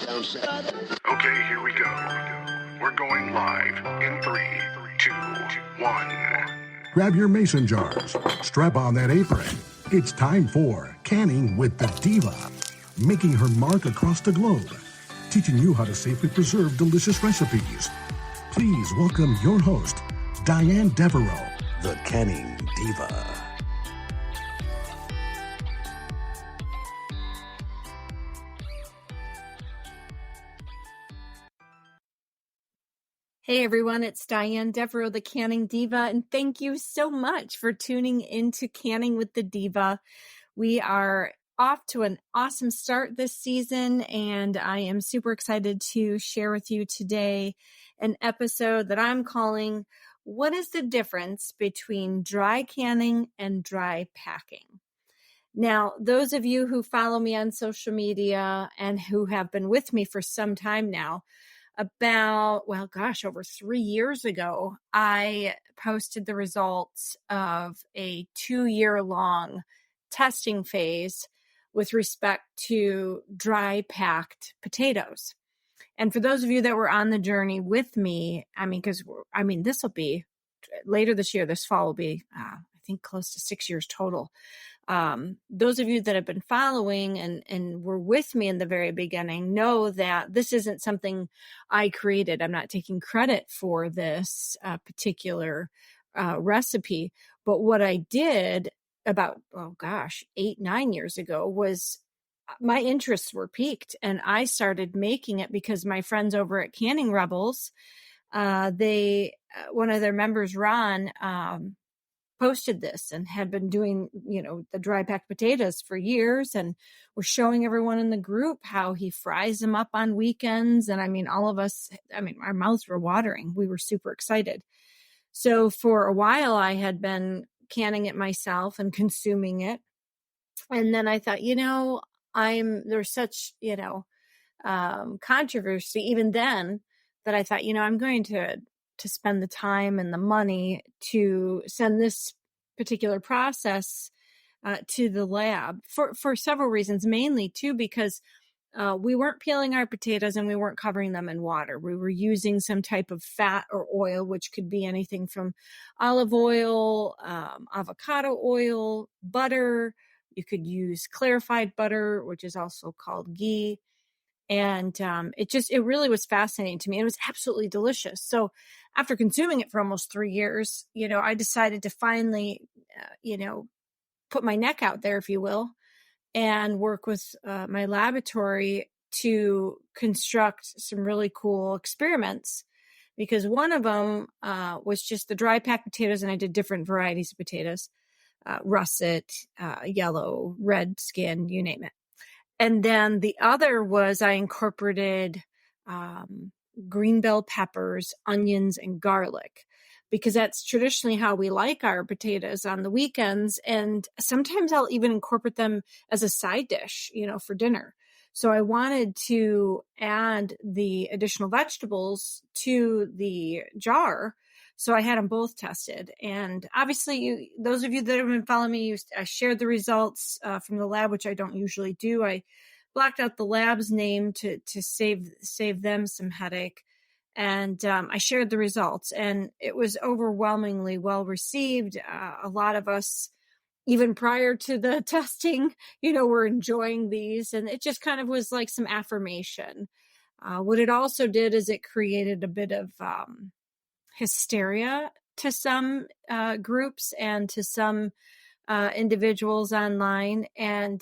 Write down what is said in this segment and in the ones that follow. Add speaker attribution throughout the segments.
Speaker 1: Okay, here we go. We're going live in 3, 2, 1.
Speaker 2: Grab your mason jars, strap on that apron. It's time for Canning with the Diva, making her mark across the globe, teaching you how to safely preserve delicious recipes. Please welcome your host, Diane Devereaux, the Canning Diva.
Speaker 3: Hey everyone, it's Diane Devereaux, the Canning Diva, and thank you so much for tuning into Canning with the Diva. We are off to an awesome start this season, and I am super excited to share with you today an episode that I'm calling, What is the Difference Between Dry Canning and Dry Packing? Now, those of you who follow me on social media and who have been with me for some time now, over 3 years ago, I posted the results of a 2-year-long testing phase with respect to dry packed potatoes. And for those of you that were on the journey with me, this will be later this year, this fall will be, I think close to 6 years total. Those of you that have been following and were with me in the very beginning know that this isn't something I created. I'm not taking credit for this particular recipe. But what I did about, 8-9 years ago was my interests were piqued, and I started making it because my friends over at Canning Rebels, one of their members, Ron, posted this and had been doing, the dry packed potatoes for years, and was showing everyone in the group how he fries them up on weekends. And all of us, our mouths were watering. We were super excited. So for a while I had been canning it myself and consuming it. And then I thought, there's such, controversy even then, that I thought, I'm going to spend the time and the money to send this particular process to the lab for several reasons, mainly too, because we weren't peeling our potatoes and we weren't covering them in water. We were using some type of fat or oil, which could be anything from olive oil, avocado oil, butter. You could use clarified butter, which is also called ghee. And it really was fascinating to me. It was absolutely delicious. So after consuming it for almost 3 years, I decided to finally, put my neck out there, if you will, and work with my laboratory to construct some really cool experiments. Because one of them was just the dry packed potatoes, and I did different varieties of potatoes, russet, yellow, red skin, you name it. And then the other was I incorporated green bell peppers, onions, and garlic, because that's traditionally how we like our potatoes on the weekends. And sometimes I'll even incorporate them as a side dish, for dinner. So I wanted to add the additional vegetables to the jar. So I had them both tested. And obviously, those of you that have been following me, I shared the results from the lab, which I don't usually do. I blocked out the lab's name to save them some headache. And I shared the results, and it was overwhelmingly well received. A lot of us, even prior to the testing, were enjoying these, and it just kind of was like some affirmation. What it also did is it created a bit of hysteria to some groups and to some individuals online. And,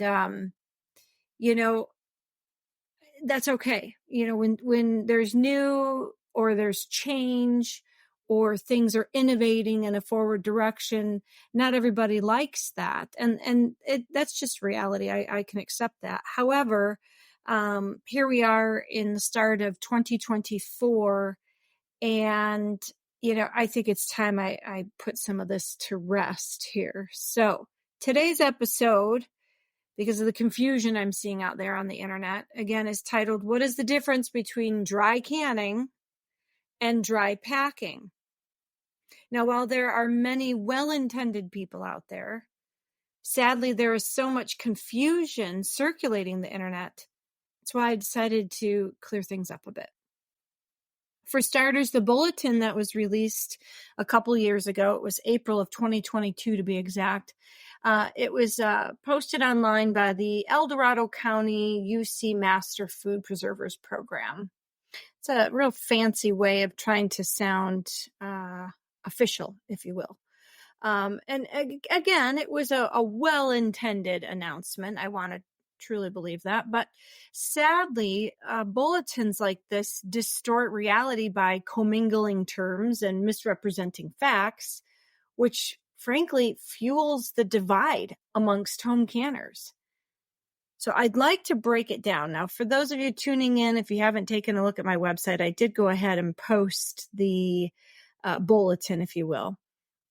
Speaker 3: that's okay. When there's new or there's change or things are innovating in a forward direction, not everybody likes that. And that's just reality. I can accept that. However, here we are in the start of 2024, and I think it's time I put some of this to rest here. So today's episode, because of the confusion I'm seeing out there on the internet, again, is titled, What is the Difference Between Dry Canning and Dry Packing? Now, while there are many well-intended people out there, sadly, there is so much confusion circulating the internet. That's why I decided to clear things up a bit. For starters, the bulletin that was released a couple years ago, it was April of 2022 to be exact. It was posted online by the El Dorado County UC Master Food Preservers Program. It's a real fancy way of trying to sound official, if you will. And again, it was a well-intended announcement. I want to truly believe that. But sadly, bulletins like this distort reality by commingling terms and misrepresenting facts, which frankly fuels the divide amongst home canners. So I'd like to break it down. Now, for those of you tuning in, if you haven't taken a look at my website, I did go ahead and post the bulletin, if you will,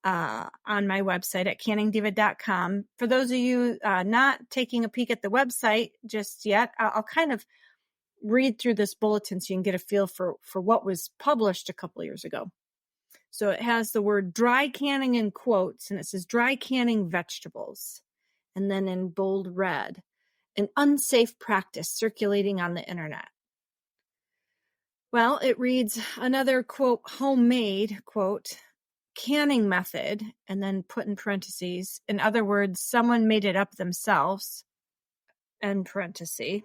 Speaker 3: on my website at canningdiva.com. For those of you not taking a peek at the website just yet, I'll kind of read through this bulletin so you can get a feel for what was published a couple years ago. So it has the word dry canning in quotes, and it says dry canning vegetables. And then in bold red, an unsafe practice circulating on the internet. Well, it reads another quote, homemade quote, canning method, and then put in parentheses. In other words, someone made it up themselves, end parenthesis,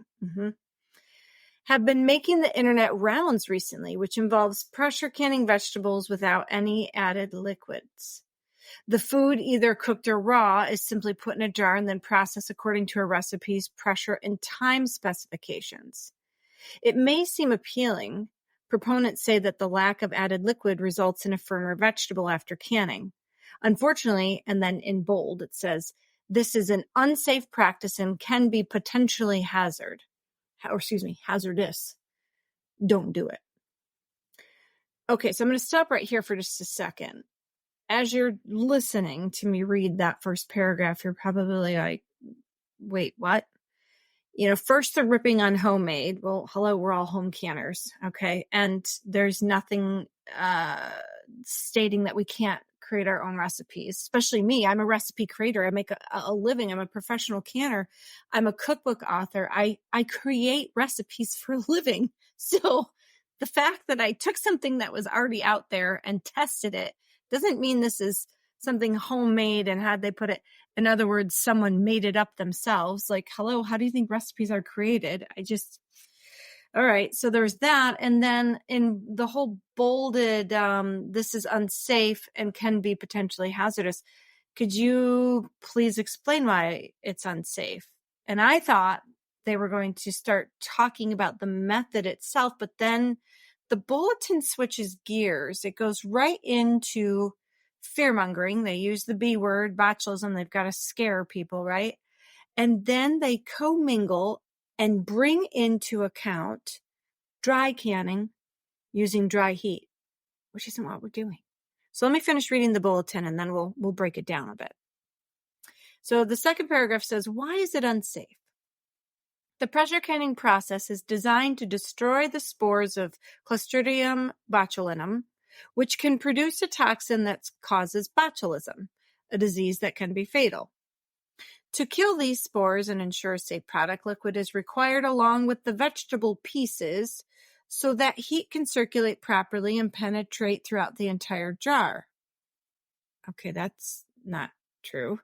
Speaker 3: have been making the internet rounds recently, which involves pressure canning vegetables without any added liquids. The food, either cooked or raw, is simply put in a jar and then processed according to a recipe's pressure and time specifications. It may seem appealing. Proponents say that the lack of added liquid results in a firmer vegetable after canning. Unfortunately, and then in bold, it says, this is an unsafe practice and can be potentially hazardous. Don't do it. Okay, so I'm going to stop right here for just a second. As you're listening to me read that first paragraph, you're probably like, wait, what? First they're ripping on homemade. Well, hello, we're all home canners, okay? And there's nothing stating that we can't create our own recipes, especially me. I'm a recipe creator. I make a living. I'm a professional canner. I'm a cookbook author. I create recipes for a living. So the fact that I took something that was already out there and tested it doesn't mean this is something homemade and how'd they put it. In other words, someone made it up themselves. Like, hello, how do you think recipes are created? All right. So there's that. And then in the whole bolded, this is unsafe and can be potentially hazardous. Could you please explain why it's unsafe? And I thought they were going to start talking about the method itself, but then the bulletin switches gears. It goes right into fear-mongering. They use the B word, botulism. They've got to scare people, right? And then they commingle and bring into account dry canning using dry heat, which isn't what we're doing. So let me finish reading the bulletin and then we'll break it down a bit. So the second paragraph says, why is it unsafe? The pressure canning process is designed to destroy the spores of Clostridium botulinum, which can produce a toxin that causes botulism, a disease that can be fatal. To kill these spores and ensure a safe product, liquid is required along with the vegetable pieces so that heat can circulate properly and penetrate throughout the entire jar. Okay, that's not true.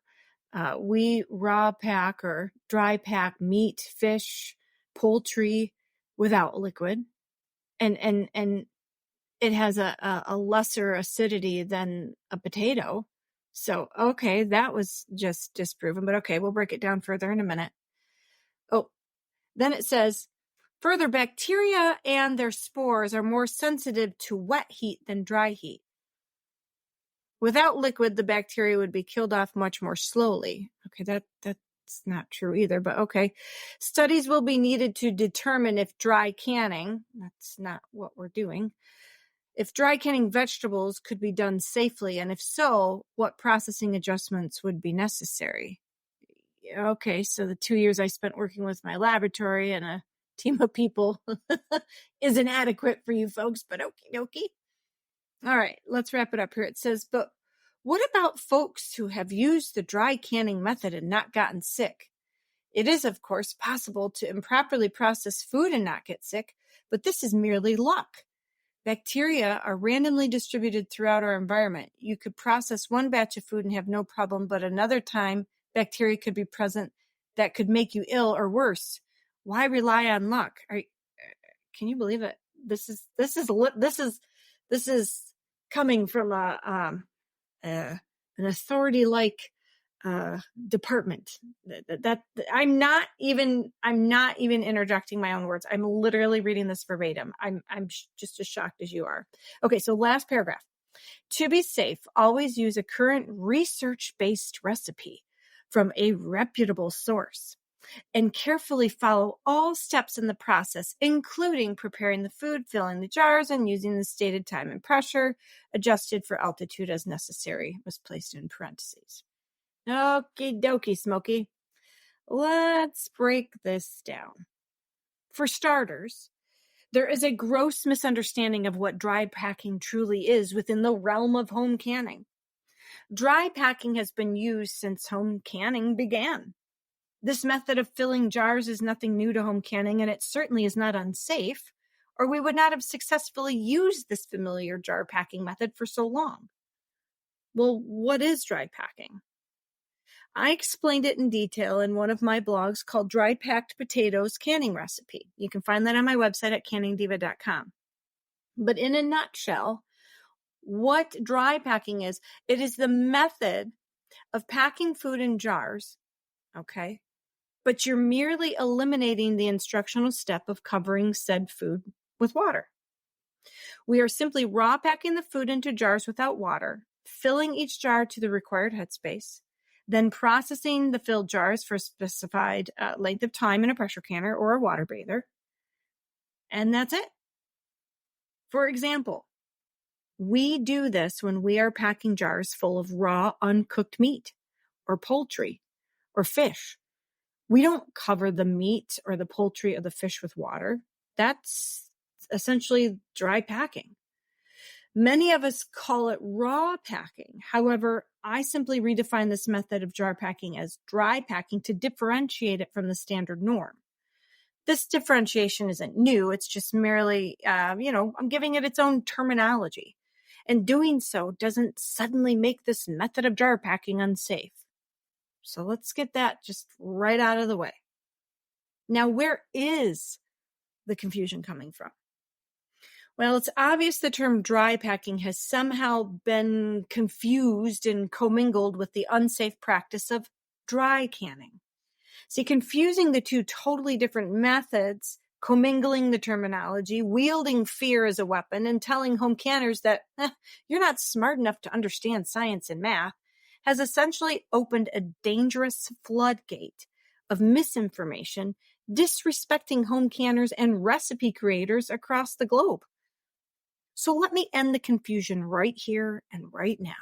Speaker 3: We raw pack or dry pack meat, fish, poultry without liquid. And it has a lesser acidity than a potato. So, okay, that was just disproven, but okay, we'll break it down further in a minute. Oh, then it says, further, bacteria and their spores are more sensitive to wet heat than dry heat. Without liquid, the bacteria would be killed off much more slowly. Okay, that's not true either, but okay. Studies will be needed to determine if dry canning, that's not what we're doing, if dry canning vegetables could be done safely, and if so, what processing adjustments would be necessary. Okay, so the 2 years I spent working with my laboratory and a team of people is inadequate for you folks, but okie dokie. All right, let's wrap it up here. It says, but what about folks who have used the dry canning method and not gotten sick? It is, of course, possible to improperly process food and not get sick, but this is merely luck. Bacteria are randomly distributed throughout our environment. You could process one batch of food and have no problem, but another time bacteria could be present that could make you ill or worse. Why rely on luck? Can you believe it? This is coming from an authority-like department. That I'm not even interjecting my own words. I'm literally reading this verbatim. I'm just as shocked as you are. Okay, so last paragraph. To be safe, always use a current research-based recipe from a reputable source and carefully follow all steps in the process, including preparing the food, filling the jars, and using the stated time and pressure, adjusted for altitude as necessary, was placed in parentheses. Okie dokie, Smokey. Let's break this down. For starters, there is a gross misunderstanding of what dry packing truly is within the realm of home canning. Dry packing has been used since home canning began. This method of filling jars is nothing new to home canning, and it certainly is not unsafe, or we would not have successfully used this familiar jar packing method for so long. Well, what is dry packing? I explained it in detail in one of my blogs called Dry Packed Potatoes Canning Recipe. You can find that on my website at canningdiva.com. But in a nutshell, what dry packing is, it is the method of packing food in jars, okay? But you're merely eliminating the instructional step of covering said food with water. We are simply raw packing the food into jars without water, filling each jar to the required headspace, then processing the filled jars for a specified length of time in a pressure canner or a water bather. And that's it. For example, we do this when we are packing jars full of raw, uncooked meat or poultry or fish. We don't cover the meat or the poultry or the fish with water. That's essentially dry packing. Many of us call it raw packing. However, I simply redefine this method of jar packing as dry packing to differentiate it from the standard norm. This differentiation isn't new. It's just merely, I'm giving it its own terminology. And doing so doesn't suddenly make this method of jar packing unsafe. So let's get that just right out of the way. Now, where is the confusion coming from? Well, it's obvious the term dry packing has somehow been confused and commingled with the unsafe practice of dry canning. See, confusing the two totally different methods, commingling the terminology, wielding fear as a weapon, and telling home canners that you're not smart enough to understand science and math, has essentially opened a dangerous floodgate of misinformation, disrespecting home canners and recipe creators across the globe. So let me end the confusion right here and right now.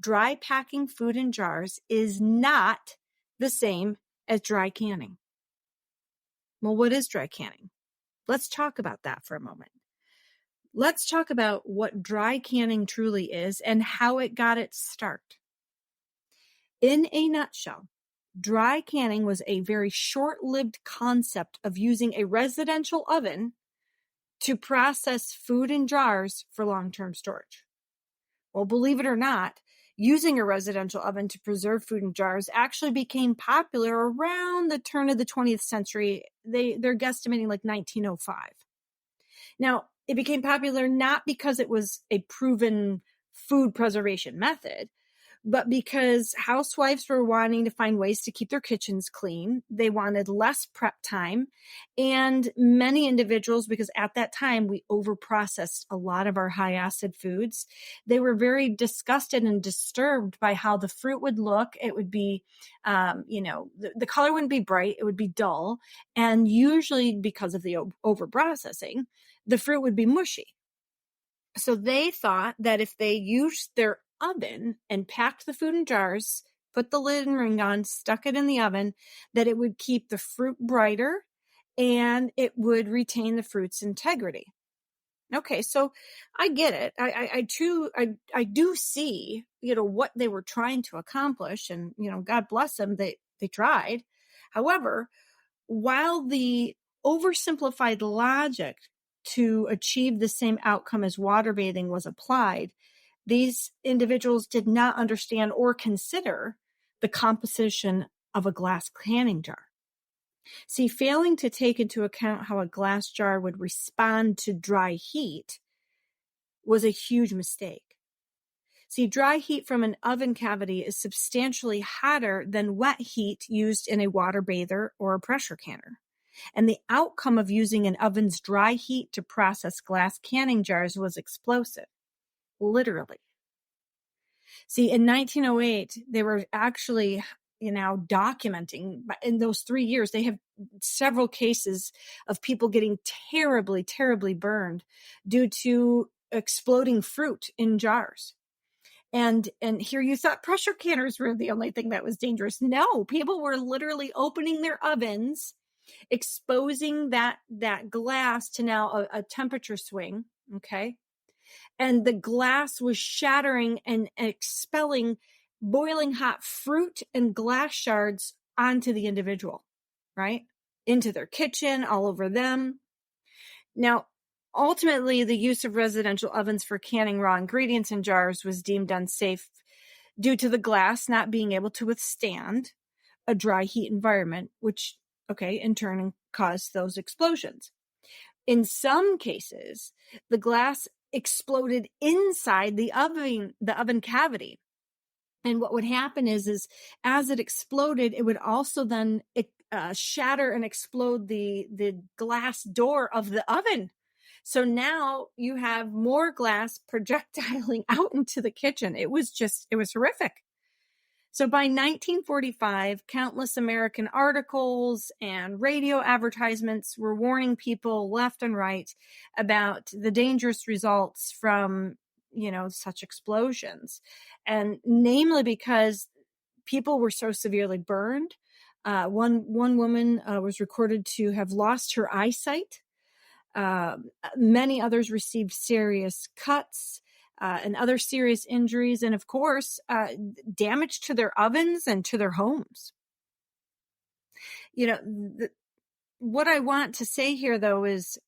Speaker 3: Dry packing food in jars is not the same as dry canning. Well, what is dry canning? Let's talk about that for a moment. Let's talk about what dry canning truly is and how it got its start. In a nutshell, dry canning was a very short-lived concept of using a residential oven to process food in jars for long-term storage. Well, believe it or not, using a residential oven to preserve food in jars actually became popular around the turn of the 20th century. They're guesstimating like 1905. Now, it became popular not because it was a proven food preservation method, but because housewives were wanting to find ways to keep their kitchens clean. They wanted less prep time. And many individuals, because at that time we overprocessed a lot of our high acid foods, they were very disgusted and disturbed by how the fruit would look. It would be, the color wouldn't be bright. It would be dull. And usually because of the overprocessing, the fruit would be mushy. So they thought that if they used their oven and packed the food in jars, put the lid and ring on, stuck it in the oven, that it would keep the fruit brighter and it would retain the fruit's integrity. Okay, so I get it. I do see, what they were trying to accomplish, and God bless them, they tried. However, while the oversimplified logic to achieve the same outcome as water bathing was applied, these individuals did not understand or consider the composition of a glass canning jar. See, failing to take into account how a glass jar would respond to dry heat was a huge mistake. See, dry heat from an oven cavity is substantially hotter than wet heat used in a water bather or a pressure canner. And the outcome of using an oven's dry heat to process glass canning jars was explosive, literally. See, in 1908, they were actually, documenting in those 3 years, they have several cases of people getting terribly, terribly burned due to exploding fruit in jars. And here you thought pressure canners were the only thing that was dangerous. No, people were literally opening their ovens, exposing that glass to now a temperature swing, okay? And the glass was shattering and expelling boiling hot fruit and glass shards onto the individual, right? Into their kitchen, all over them. Now, ultimately, the use of residential ovens for canning raw ingredients in jars was deemed unsafe due to the glass not being able to withstand a dry heat environment, which, in turn caused those explosions. In some cases, the glass exploded inside the oven cavity. And what would happen is as it exploded, it would also then shatter and explode the glass door of the oven. So now you have more glass projectiling out into the kitchen. It was horrific. So by 1945, countless American articles and radio advertisements were warning people left and right about the dangerous results from, such explosions. And namely because people were so severely burned. One woman was recorded to have lost her eyesight. Many others received serious cuts and other serious injuries, and of course, damage to their ovens and to their homes. What I want to say here, though, is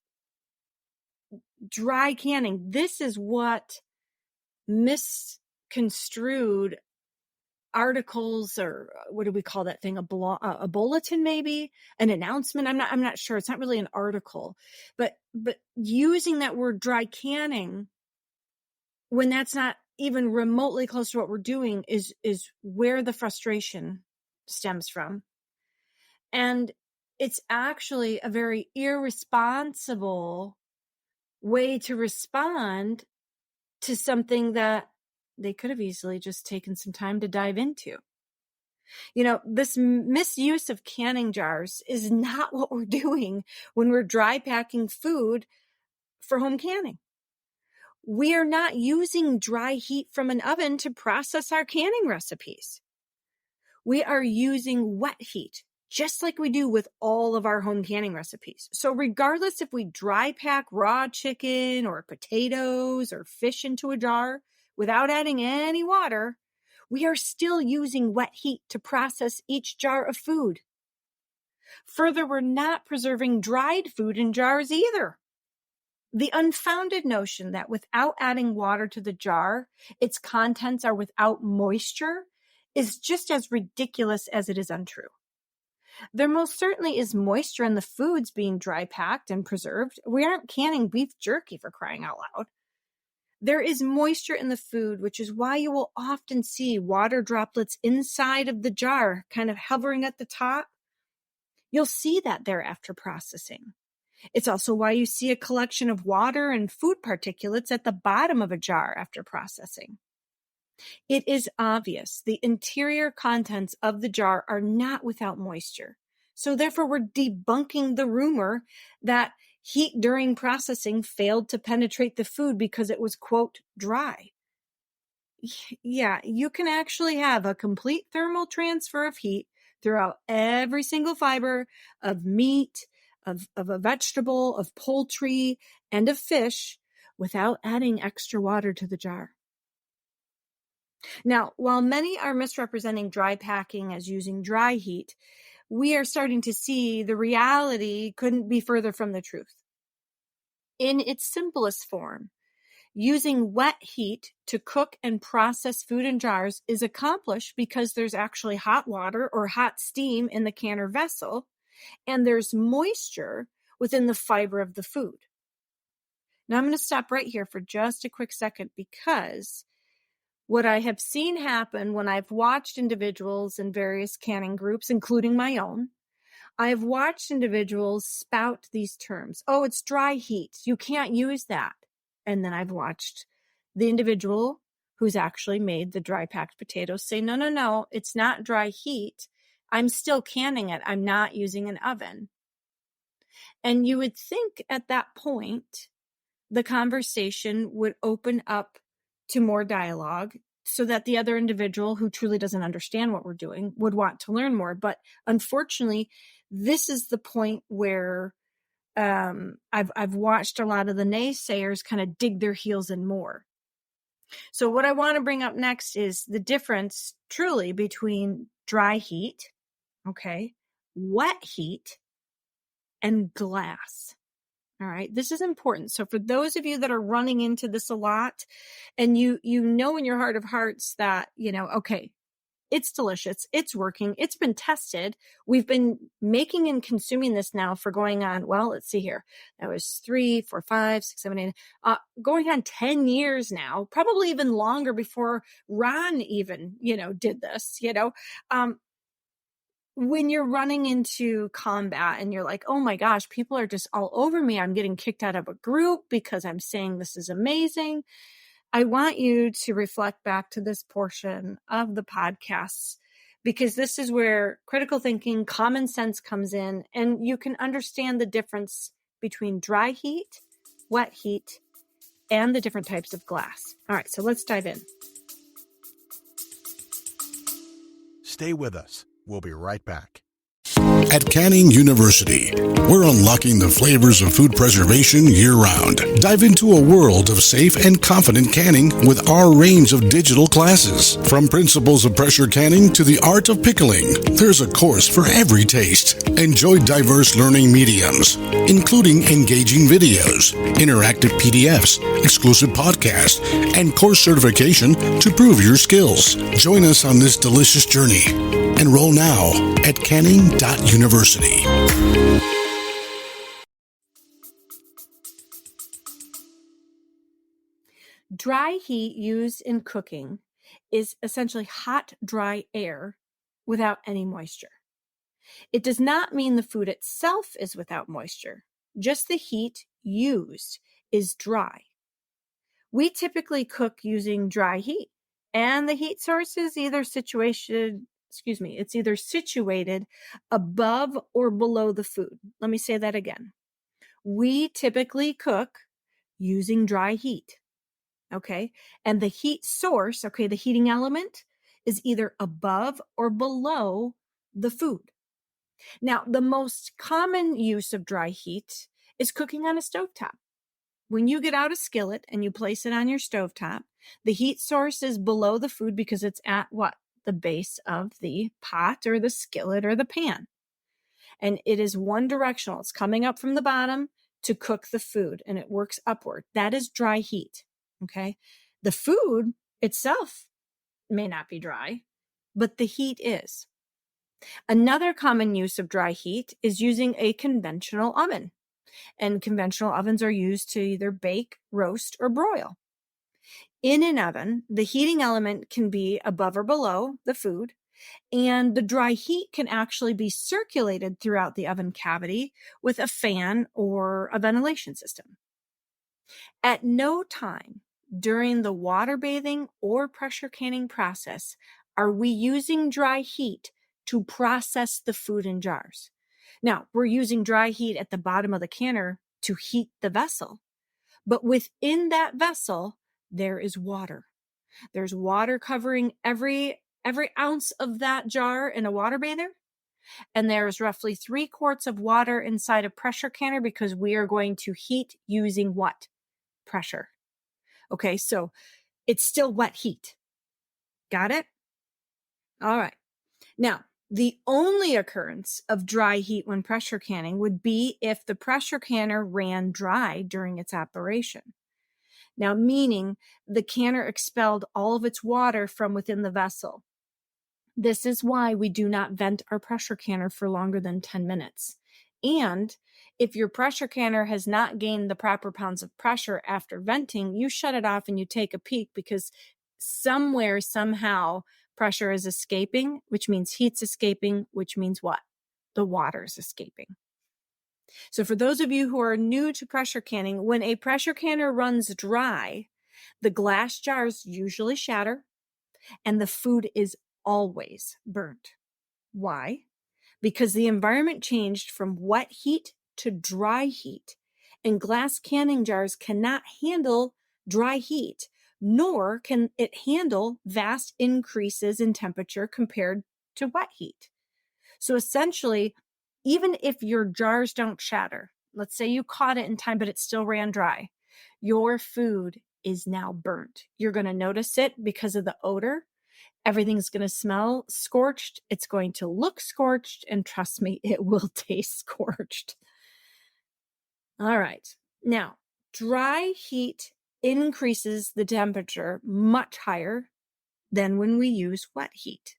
Speaker 3: dry canning. This is what misconstrued articles, or what do we call that thing? A bulletin, maybe an announcement. I'm not sure. It's not really an article, but using that word dry canning when that's not even remotely close to what we're doing is where the frustration stems from. And it's actually a very irresponsible way to respond to something that they could have easily just taken some time to dive into. This misuse of canning jars is not what we're doing when we're dry packing food for home canning. We are not using dry heat from an oven to process our canning recipes. We are using wet heat, just like we do with all of our home canning recipes. So regardless if we dry pack raw chicken or potatoes or fish into a jar without adding any water, we are still using wet heat to process each jar of food. Further, we're not preserving dried food in jars either. The unfounded notion that without adding water to the jar, its contents are without moisture is just as ridiculous as it is untrue. There most certainly is moisture in the foods being dry packed and preserved. We aren't canning beef jerky, for crying out loud. There is moisture in the food, which is why you will often see water droplets inside of the jar, kind of hovering at the top. You'll see that there after processing. It's also why you see a collection of water and food particulates at the bottom of a jar after processing. It is obvious the interior contents of the jar are not without moisture. So therefore, we're debunking the rumor that heat during processing failed to penetrate the food because it was, quote, dry. Yeah, you can actually have a complete thermal transfer of heat throughout every single fiber of meat, of a vegetable, of poultry, and of fish without adding extra water to the jar. Now, while many are misrepresenting dry packing as using dry heat, we are starting to see the reality couldn't be further from the truth. In its simplest form, using wet heat to cook and process food in jars is accomplished because there's actually hot water or hot steam in the can or vessel, and there's moisture within the fiber of the food. Now I'm going to stop right here for just a quick second, because what I have seen happen when I've watched individuals in various canning groups, including my own, I've watched individuals spout these terms. Oh, it's dry heat. You can't use that. And then I've watched the individual who's actually made the dry packed potatoes say, no, it's not dry heat. I'm still canning it. I'm not using an oven. And you would think at that point, the conversation would open up to more dialogue so that the other individual who truly doesn't understand what we're doing would want to learn more. But unfortunately, this is the point where I've watched a lot of the naysayers kind of dig their heels in more. So what I want to bring up next is the difference truly between dry heat, okay, wet heat, and glass. All right. This is important. So for those of you that are running into this a lot, and you know in your heart of hearts that, okay, it's delicious, it's working, it's been tested. We've been making and consuming this now for going on, well, let's see here. That was 3, 4, 5, 6, 7, 8, going on 10 years now, probably even longer before Ron even, did this, when you're running into combat and you're like, oh my gosh, people are just all over me. I'm getting kicked out of a group because I'm saying this is amazing. I want you to reflect back to this portion of the podcasts, because this is where critical thinking, common sense comes in, and you can understand the difference between dry heat, wet heat, and the different types of glass. All right, so let's dive in.
Speaker 4: Stay with us. We'll be right back.
Speaker 2: At Canning University, we're unlocking the flavors of food preservation year-round. Dive into a world of safe and confident canning with our range of digital classes. From principles of pressure canning to the art of pickling, there's a course for every taste. Enjoy diverse learning mediums, including engaging videos, interactive PDFs, exclusive podcasts, and course certification to prove your skills. Join us on this delicious journey. Enroll now at Canning.University.
Speaker 3: Dry heat used in cooking is essentially hot, dry air without any moisture. It does not mean the food itself is without moisture. Just the heat used is dry. We typically cook using dry heat, and the heat source is either situated above or below the food. Let me say that again. We typically cook using dry heat, okay? And the heat source, okay, the heating element is either above or below the food. Now, the most common use of dry heat is cooking on a stovetop. When you get out a skillet and you place it on your stovetop, the heat source is below the food because it's at what? The base of the pot or the skillet or the pan. And it is one directional. It's coming up from the bottom to cook the food, and it works upward. That is dry heat, okay? The food itself may not be dry, but the heat is. Another common use of dry heat is using a conventional oven. And conventional ovens are used to either bake, roast, or broil. In an oven, the heating element can be above or below the food, and the dry heat can actually be circulated throughout the oven cavity with a fan or a ventilation system. At no time during the water bathing or pressure canning process are we using dry heat to process the food in jars. Now, we're using dry heat at the bottom of the canner to heat the vessel, but within that vessel, there is water. There's water covering every ounce of that jar in a water bather. And there's roughly 3 quarts of water inside a pressure canner because we are going to heat using what? Pressure. Okay, so it's still wet heat. Got it? All right. Now, The only occurrence of dry heat when pressure canning would be if the pressure canner ran dry during its operation. Now, meaning the canner expelled all of its water from within the vessel. This is why we do not vent our pressure canner for longer than 10 minutes. And if your pressure canner has not gained the proper pounds of pressure after venting, you shut it off and you take a peek, because somewhere, somehow, pressure is escaping, which means heat's escaping, which means what? The water's escaping. So for those of you who are new to pressure canning, when a pressure canner runs dry, the glass jars usually shatter and the food is always burnt. Why? Because the environment changed from wet heat to dry heat, and glass canning jars cannot handle dry heat, nor can it handle vast increases in temperature compared to wet heat. So essentially, even if your jars don't shatter, let's say you caught it in time, but it still ran dry, your food is now burnt. You're going to notice it because of the odor. Everything's going to smell scorched. It's going to look scorched. And trust me, it will taste scorched. All right. Now, dry heat increases the temperature much higher than when we use wet heat.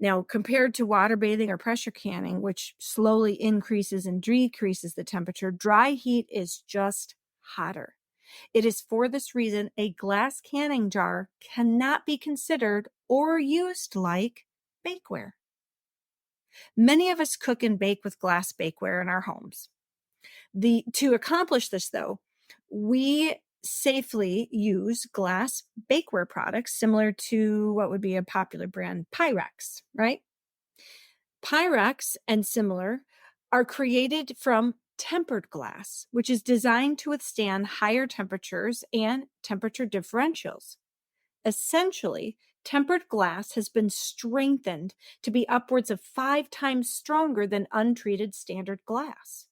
Speaker 3: Now, compared to water bathing or pressure canning, which slowly increases and decreases the temperature, dry heat is just hotter. It is for this reason a glass canning jar cannot be considered or used like bakeware. Many of us cook and bake with glass bakeware in our homes. To accomplish this, though, we safely use glass bakeware products similar to what would be a popular brand, Pyrex, right? Pyrex and similar are created from tempered glass, which is designed to withstand higher temperatures and temperature differentials. Essentially, tempered glass has been strengthened to be upwards of 5 times stronger than untreated standard glass.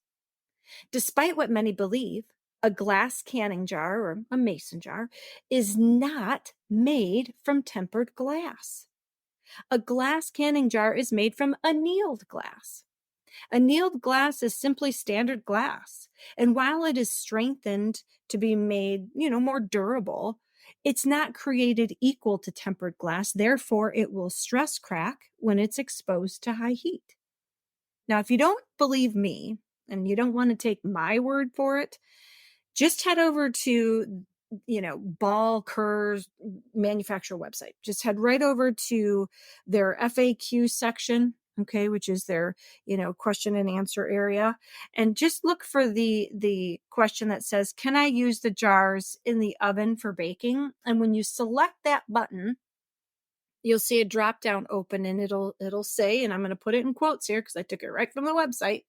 Speaker 3: Despite what many believe, a glass canning jar or a mason jar is not made from tempered glass. A glass canning jar is made from annealed glass. Annealed glass is simply standard glass. And while it is strengthened to be made, more durable, it's not created equal to tempered glass. Therefore, it will stress crack when it's exposed to high heat. Now, if you don't believe me and you don't want to take my word for it, just head over to, Ball Kerr's manufacturer website. Just head right over to their FAQ section, okay, which is their, question and answer area. And just look for the question that says, can I use the jars in the oven for baking? And when you select that button, you'll see a drop down open and it'll say, and I'm going to put it in quotes here because I took it right from the website,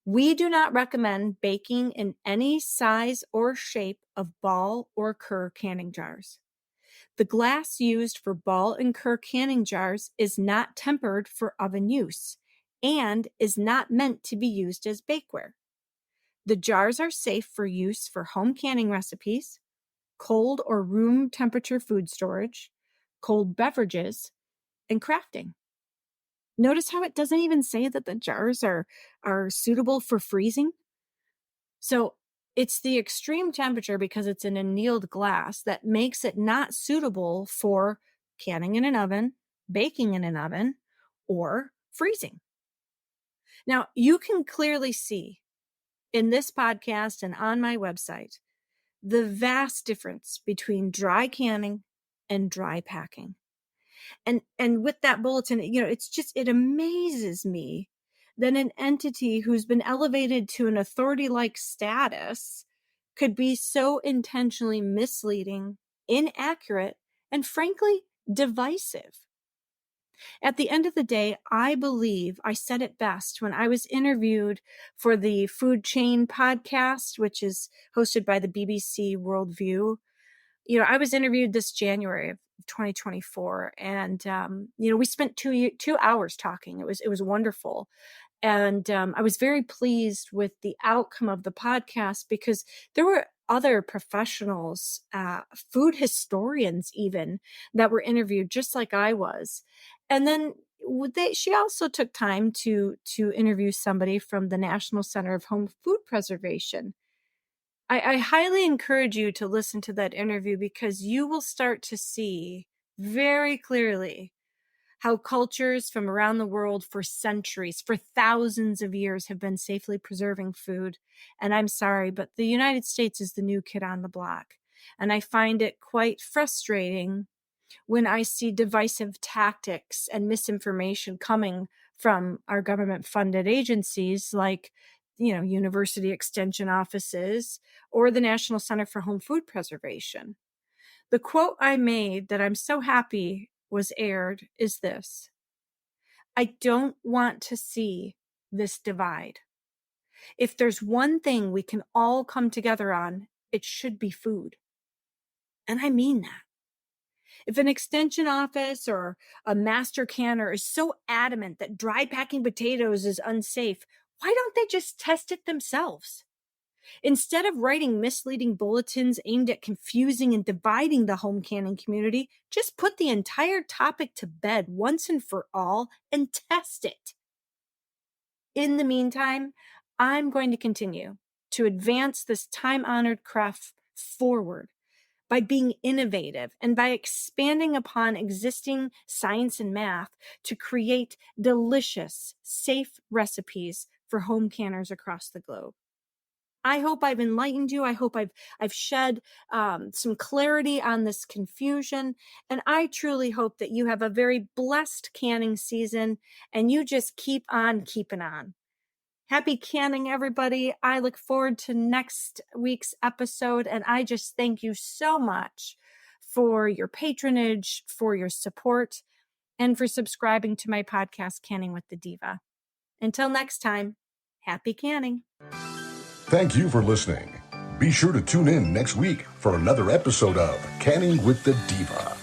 Speaker 3: "We do not recommend baking in any size or shape of Ball or Kerr canning jars. The glass used for Ball and Kerr canning jars is not tempered for oven use and is not meant to be used as bakeware. The jars are safe for use for home canning recipes, cold or room temperature food storage, cold beverages, and crafting." Notice how it doesn't even say that the jars are suitable for freezing. So it's the extreme temperature, because it's an annealed glass, that makes it not suitable for canning in an oven, baking in an oven, or freezing. Now, you can clearly see in this podcast and on my website the vast difference between dry canning and dry packing. And with that bulletin, it amazes me that an entity who's been elevated to an authority-like status could be so intentionally misleading, inaccurate, and frankly, divisive. At the end of the day, I believe I said it best when I was interviewed for the Food Chain podcast, which is hosted by the BBC Worldview. I was interviewed this January of 2024, and we spent 2 hours talking. It was wonderful, and I was very pleased with the outcome of the podcast, because there were other professionals, food historians even, that were interviewed just like I was. And then she also took time to interview somebody from the National Center of Home Food Preservation. I highly encourage you to listen to that interview, because you will start to see very clearly how cultures from around the world for centuries, for thousands of years, have been safely preserving food. And I'm sorry, but the United States is the new kid on the block. And I find it quite frustrating when I see divisive tactics and misinformation coming from our government-funded agencies like, university extension offices or the National Center for Home Food Preservation. The quote I made that I'm so happy was aired is this: I don't want to see this divide. If there's one thing we can all come together on, it should be food. And I mean that. If an extension office or a master canner is so adamant that dry packing potatoes is unsafe, why don't they just test it themselves? Instead of writing misleading bulletins aimed at confusing and dividing the home canning community, just put the entire topic to bed once and for all and test it. In the meantime, I'm going to continue to advance this time-honored craft forward by being innovative and by expanding upon existing science and math to create delicious, safe recipes for home canners across the globe. I hope I've enlightened you. I hope I've shed some clarity on this confusion. And I truly hope that you have a very blessed canning season and you just keep on keeping on. Happy canning, everybody. I look forward to next week's episode. And I just thank you so much for your patronage, for your support, and for subscribing to my podcast, Canning with the Diva. Until next time, happy canning.
Speaker 2: Thank you for listening. Be sure to tune in next week for another episode of Canning with the Diva.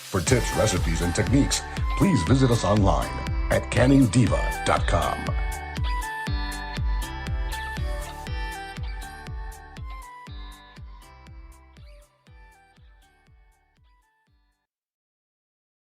Speaker 2: For tips, recipes, and techniques, please visit us online at canningdiva.com.